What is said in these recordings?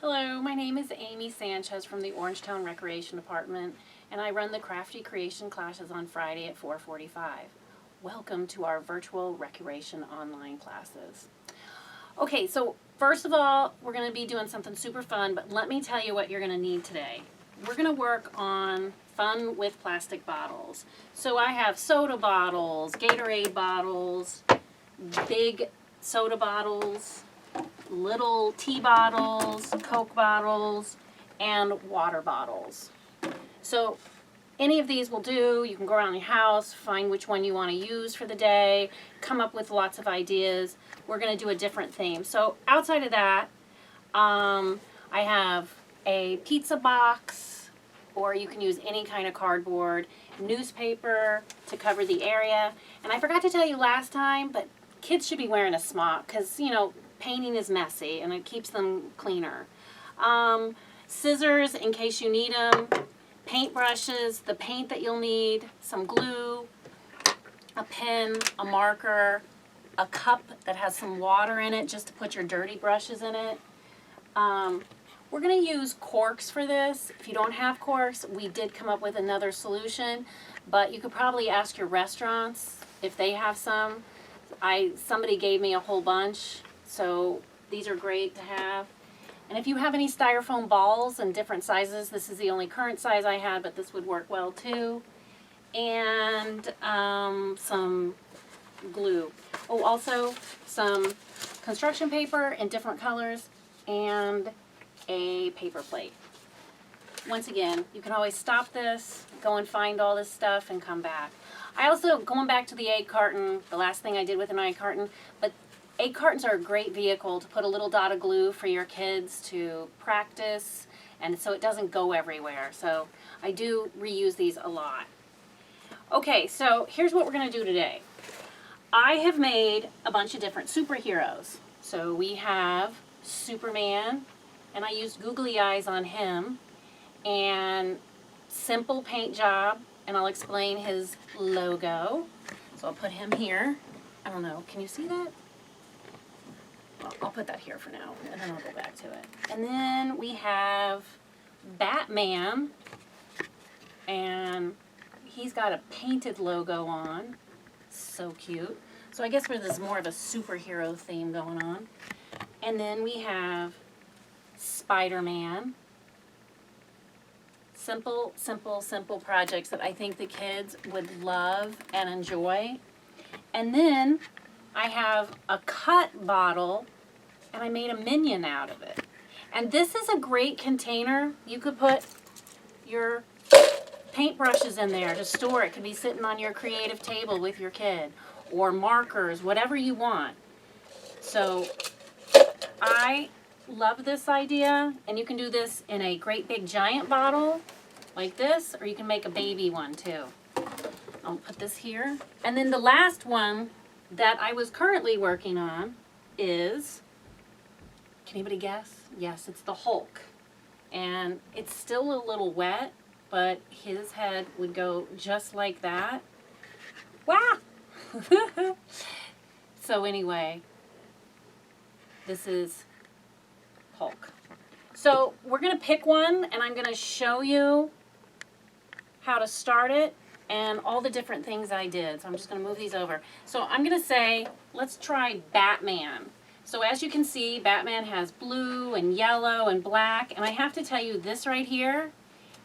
Hello, my name is Amy Sanchez from the Orangetown Recreation Department, and I run the Crafty Creation classes on Friday at 4:45. Welcome to our virtual recreation online classes. Okay, so first of all, we're going to be doing something super fun, but let me tell you what you're going to need today. We're going to work on fun with plastic bottles. So I have soda bottles, Gatorade bottles, big soda bottles, little tea bottles, Coke bottles, and water bottles. So any of these will do. You can go around your house, find which one you want to use for the day, come up with lots of ideas. We're going to do a different theme. So outside of that, I have a pizza box, or you can use any kind of cardboard, newspaper to cover the area. And I forgot to tell you last time, but kids should be wearing a smock because, you know, painting is messy and it keeps them cleaner. Scissors in case you need them, paint brushes, the paint that you'll need, some glue, a pen, a marker, a cup that has some water in it just to put your dirty brushes in it. We're going to use corks for this. If you don't have corks, we did come up with another solution, but you could probably ask your restaurants if they have some. Somebody gave me a whole bunch. So these are great to have. And if you have any styrofoam balls in different sizes, this is the only current size I had, but this would work well too. And some glue. Oh, also some construction paper in different colors and a paper plate. Once again, you can always stop this, go and find all this stuff and come back. I also, going back to the egg carton, the last thing I did with an egg carton, but egg cartons are a great vehicle to put a little dot of glue for your kids to practice, and so it doesn't go everywhere. So I do reuse these a lot. Okay, so here's what we're going to do today. I have made a bunch of different superheroes. So we have Superman, and I used googly eyes on him, and simple paint job, and I'll explain his logo. So I'll put him here. I don't know, can you see that? I'll put that here for now, and then I'll go back to it. And then we have Batman, and he's got a painted logo on. So cute. So I guess there's more of a superhero theme going on. And then we have Spider-Man. Simple, simple, simple projects that I think the kids would love and enjoy. And then I have a cut bottle, and I made a minion out of it. And this is a great container. You could put your paintbrushes in there to store. It could be sitting on your creative table with your kid, or markers, whatever you want. So I love this idea, and you can do this in a great big giant bottle like this, or you can make a baby one too. I'll put this here. And then the last one that I was currently working on is, can anybody guess? Yes, it's the Hulk. And it's still a little wet, but his head would go just like that. Wow! So anyway, this is Hulk. So we're going to pick one, and I'm going to show you how to start it and all the different things I did. So I'm just going to move these over. So I'm going to say, let's try Batman. So as you can see, Batman has blue and yellow and black, and I have to tell you, this right here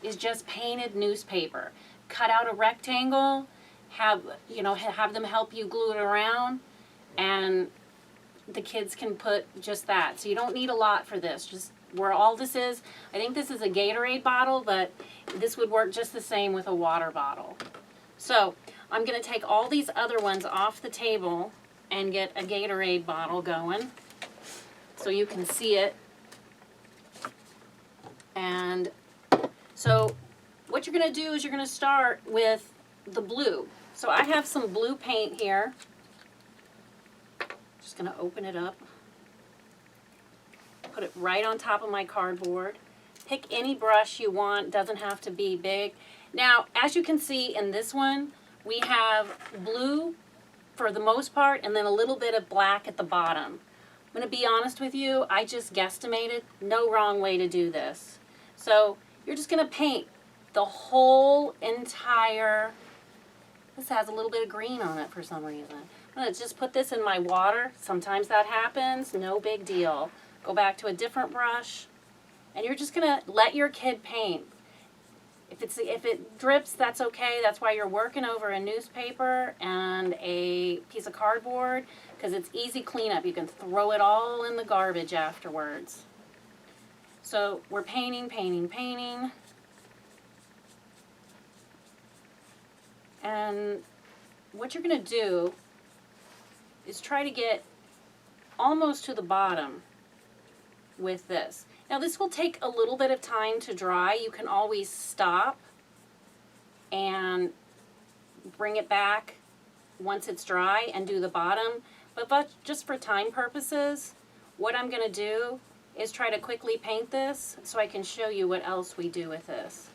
is just painted newspaper. Cut out a rectangle, have them help you glue it around, and the kids can put just that. So you don't need a lot for this. Just where all this is, I think this is a Gatorade bottle, but this would work just the same with a water bottle. So I'm going to take all these other ones off the table and get a Gatorade bottle going so you can see it. And so what you're going to do is you're going to start with the blue. So I have some blue paint here. Just going to open it up. Put it right on top of my cardboard. Pick any brush you want, doesn't have to be big. Now, as you can see in this one, we have blue for the most part, and then a little bit of black at the bottom. I'm going to be honest with you, I just guesstimated. No wrong way to do this. So you're just going to paint the whole entire, this has a little bit of green on it for some reason. I'm going to just put this in my water. Sometimes that happens, no big deal. Go back to a different brush, and you're just going to let your kid paint. If it drips, that's okay. That's why you're working over a newspaper and a piece of cardboard, because it's easy cleanup. You can throw it all in the garbage afterwards. So we're painting, painting, painting. And what you're going to do is try to get almost to the bottom with this. Now this will take a little bit of time to dry. You can always stop and bring it back once it's dry and do the bottom. But just for time purposes, what I'm going to do is try to quickly paint this so I can show you what else we do with this.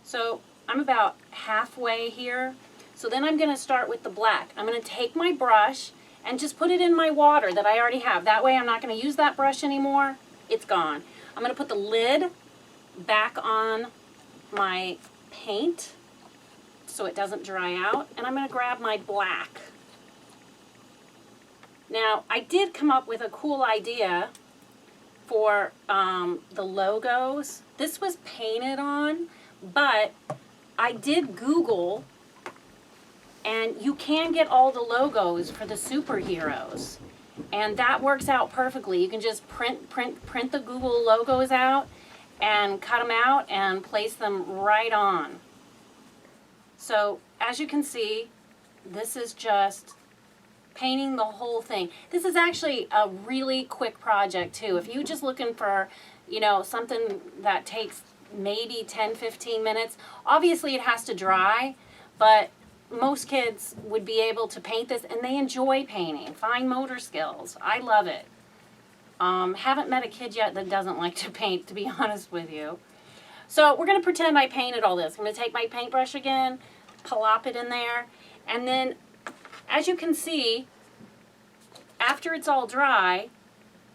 So I'm about halfway here. So then I'm going to start with the black. I'm going to take my brush and just put it in my water that I already have. That way I'm not going to use that brush anymore. It's gone. I'm going to put the lid back on my paint so it doesn't dry out, and I'm going to grab my black. Now, I did come up with a cool idea for the logos. This was painted on, but I did Google, and you can get all the logos for the superheroes. And that works out perfectly. You can just print the Google logos out and cut them out and place them right on. So as you can see, this is just painting the whole thing. This is actually a really quick project too. If you're just looking for, you know, something that takes maybe 10-15 minutes, obviously it has to dry, but most kids would be able to paint this, and they enjoy painting. Fine motor skills. I love it. Haven't met a kid yet that doesn't like to paint, to be honest with you. So we're going to pretend I painted all this. I'm going to take my paintbrush again, plop it in there, and then, as you can see, after it's all dry,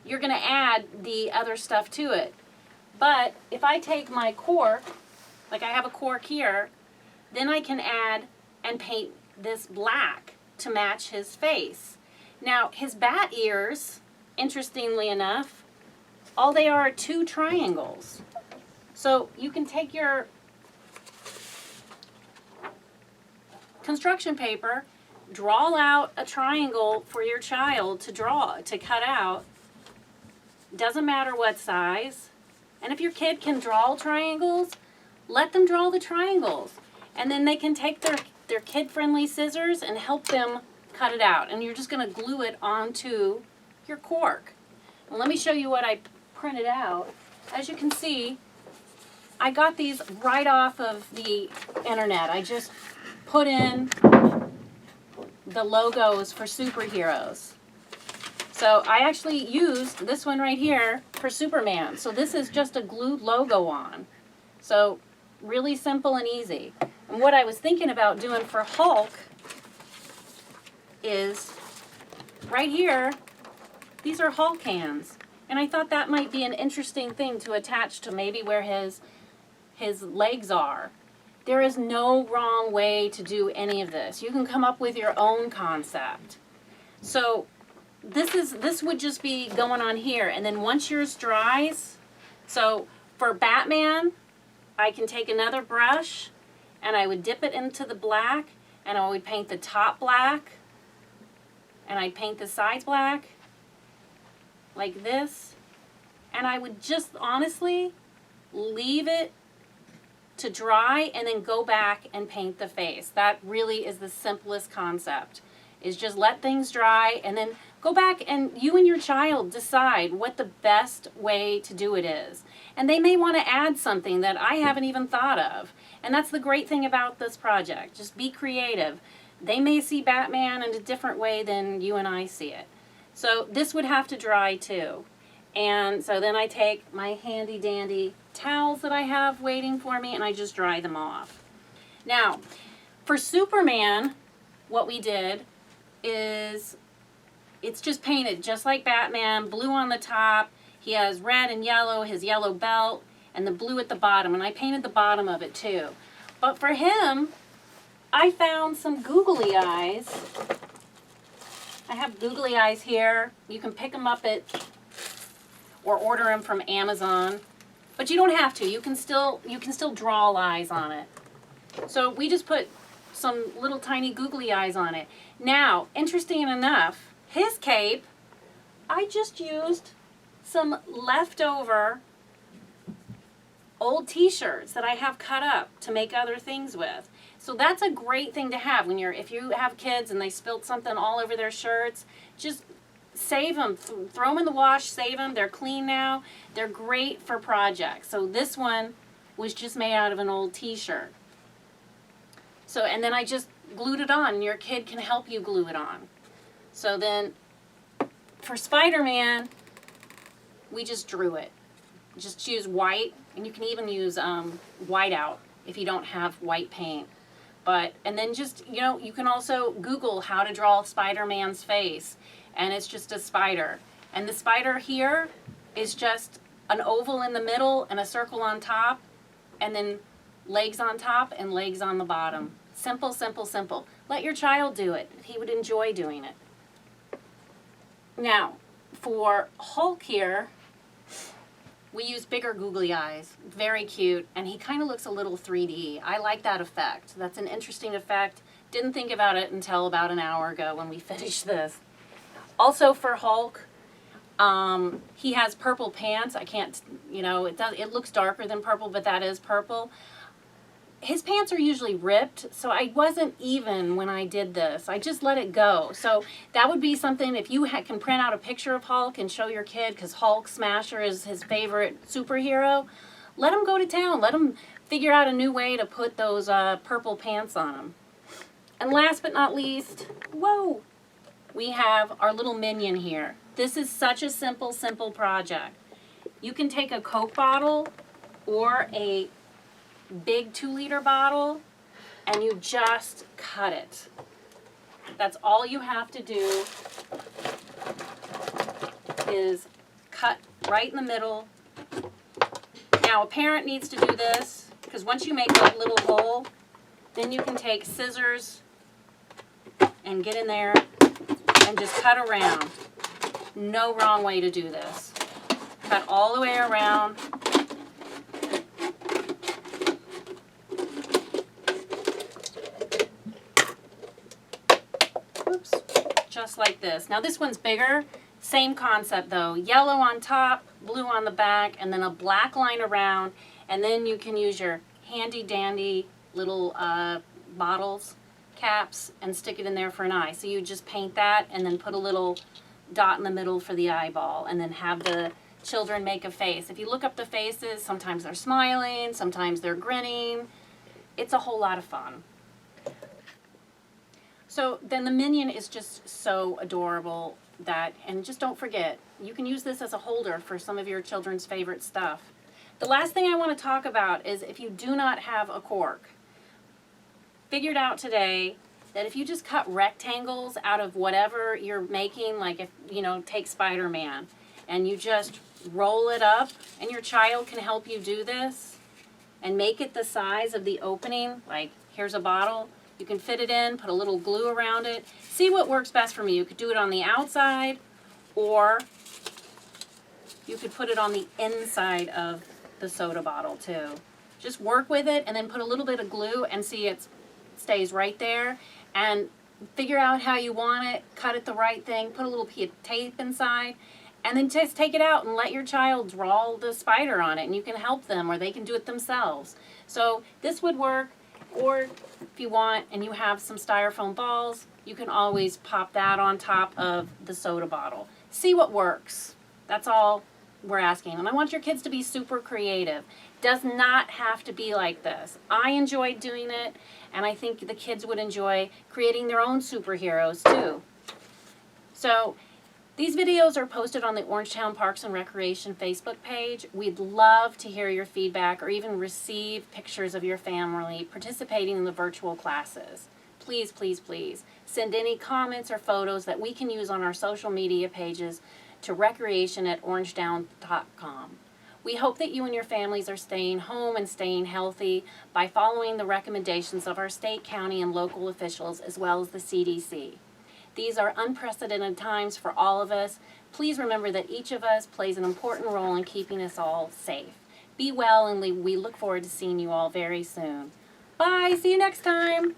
you're going to add the other stuff to it. But if I take my cork, like I have a cork here, then I can add and paint this black to match his face. Now, his bat ears, interestingly enough, all they are 2 triangles. So you can take your construction paper, draw out a triangle for your child to cut out. Doesn't matter what size. And if your kid can draw triangles, let them draw the triangles. And then they can take their kid-friendly scissors and help them cut it out. And you're just going to glue it onto your cork. And let me show you what I printed out. As you can see, I got these right off of the internet. I just put in the logos for superheroes. So I actually used this one right here for Superman. So this is just a glued logo on. So really simple and easy. And what I was thinking about doing for Hulk is right here, these are Hulk hands. And I thought that might be an interesting thing to attach to maybe where his legs are. There is no wrong way to do any of this. You can come up with your own concept. So this would just be going on here. And then once yours dries, so for Batman, I can take another brush and I would dip it into the black, and I would paint the top black, and I'd paint the sides black, like this, and I would just honestly leave it to dry and then go back and paint the face. That really is the simplest concept, is just let things dry and then go back and you and your child decide what the best way to do it is. And they may want to add something that I haven't even thought of. And that's the great thing about this project. Just be creative. They may see Batman in a different way than you and I see it. So this would have to dry too. And so then I take my handy dandy towels that I have waiting for me and I just dry them off. Now, for Superman, what we did is it's just painted just like Batman, blue on the top. He has red and yellow, his yellow belt, and the blue at the bottom. And I painted the bottom of it too. But for him, I found some googly eyes. I have googly eyes here. You can pick them up or order them from Amazon. But you don't have to. You can still draw eyes on it. So we just put some little tiny googly eyes on it. Now, interesting enough, his cape, I just used some leftover old t-shirts that I have cut up to make other things with. So that's a great thing to have when if you have kids and they spilled something all over their shirts, just save them, throw them in the wash, save them. They're clean now. They're great for projects. So this one was just made out of an old t-shirt. So, and then I just glued it on, and your kid can help you glue it on. So then for Spider-Man, we just drew it. Just use white, and you can even use whiteout if you don't have white paint. And then just, you can also Google how to draw Spider-Man's face, and it's just a spider. And the spider here is just an oval in the middle and a circle on top, and then legs on top and legs on the bottom. Simple, simple, simple. Let your child do it. He would enjoy doing it. Now, for Hulk here, we use bigger googly eyes. Very cute, and he kind of looks a little 3D. I like that effect. That's an interesting effect. Didn't think about it until about an hour ago when we finished this. Also for Hulk, he has purple pants. I can't, it looks darker than purple, but that is purple. His pants are usually ripped, so I wasn't even when I did this. I just let it go. So that would be something, if you can print out a picture of Hulk and show your kid, because Hulk Smasher is his favorite superhero, let him go to town. Let him figure out a new way to put those purple pants on him. And last but not least, whoa, we have our little minion here. This is such a simple, simple project. You can take a Coke bottle or a big 2-liter bottle, and you just cut it. That's all you have to do is cut right in the middle. Now a parent needs to do this, because once you make that little hole, then you can take scissors and get in there and just cut around. No wrong way to do this. Cut all the way around. Just like this. Now this one's bigger. Same concept though. Yellow on top, blue on the back, and then a black line around. And then you can use your handy dandy little bottles, caps, and stick it in there for an eye. So you just paint that and then put a little dot in the middle for the eyeball, and then have the children make a face. If you look up the faces, sometimes they're smiling, sometimes they're grinning. It's a whole lot of fun. So then the minion is just so adorable and just don't forget, you can use this as a holder for some of your children's favorite stuff. The last thing I want to talk about is if you do not have a cork. Figured out today that if you just cut rectangles out of whatever you're making, like if, take Spider-Man, and you just roll it up, and your child can help you do this, and make it the size of the opening, like here's a bottle. You can fit it in, put a little glue around it. See what works best for me. You could do it on the outside, or you could put it on the inside of the soda bottle too. Just work with it and then put a little bit of glue and see it stays right there. And figure out how you want it, cut it the right thing, put a little piece of tape inside, and then just take it out and let your child draw the spider on it, and you can help them, or they can do it themselves. So this would work. Or if you want and you have some styrofoam balls, you can always pop that on top of the soda bottle. See what works. That's all we're asking. And I want your kids to be super creative. Does not have to be like this. I enjoyed doing it, and I think the kids would enjoy creating their own superheroes too. So these videos are posted on the Orangetown Parks and Recreation Facebook page. We'd love to hear your feedback or even receive pictures of your family participating in the virtual classes. please, please, please send any comments or photos that we can use on our social media pages to recreation@orangetown.com. We hope that you and your families are staying home and staying healthy by following the recommendations of our state, county, and local officials, as well as the CDC. These are unprecedented times for all of us. Please remember that each of us plays an important role in keeping us all safe. Be well, and we look forward to seeing you all very soon. Bye. See you next time.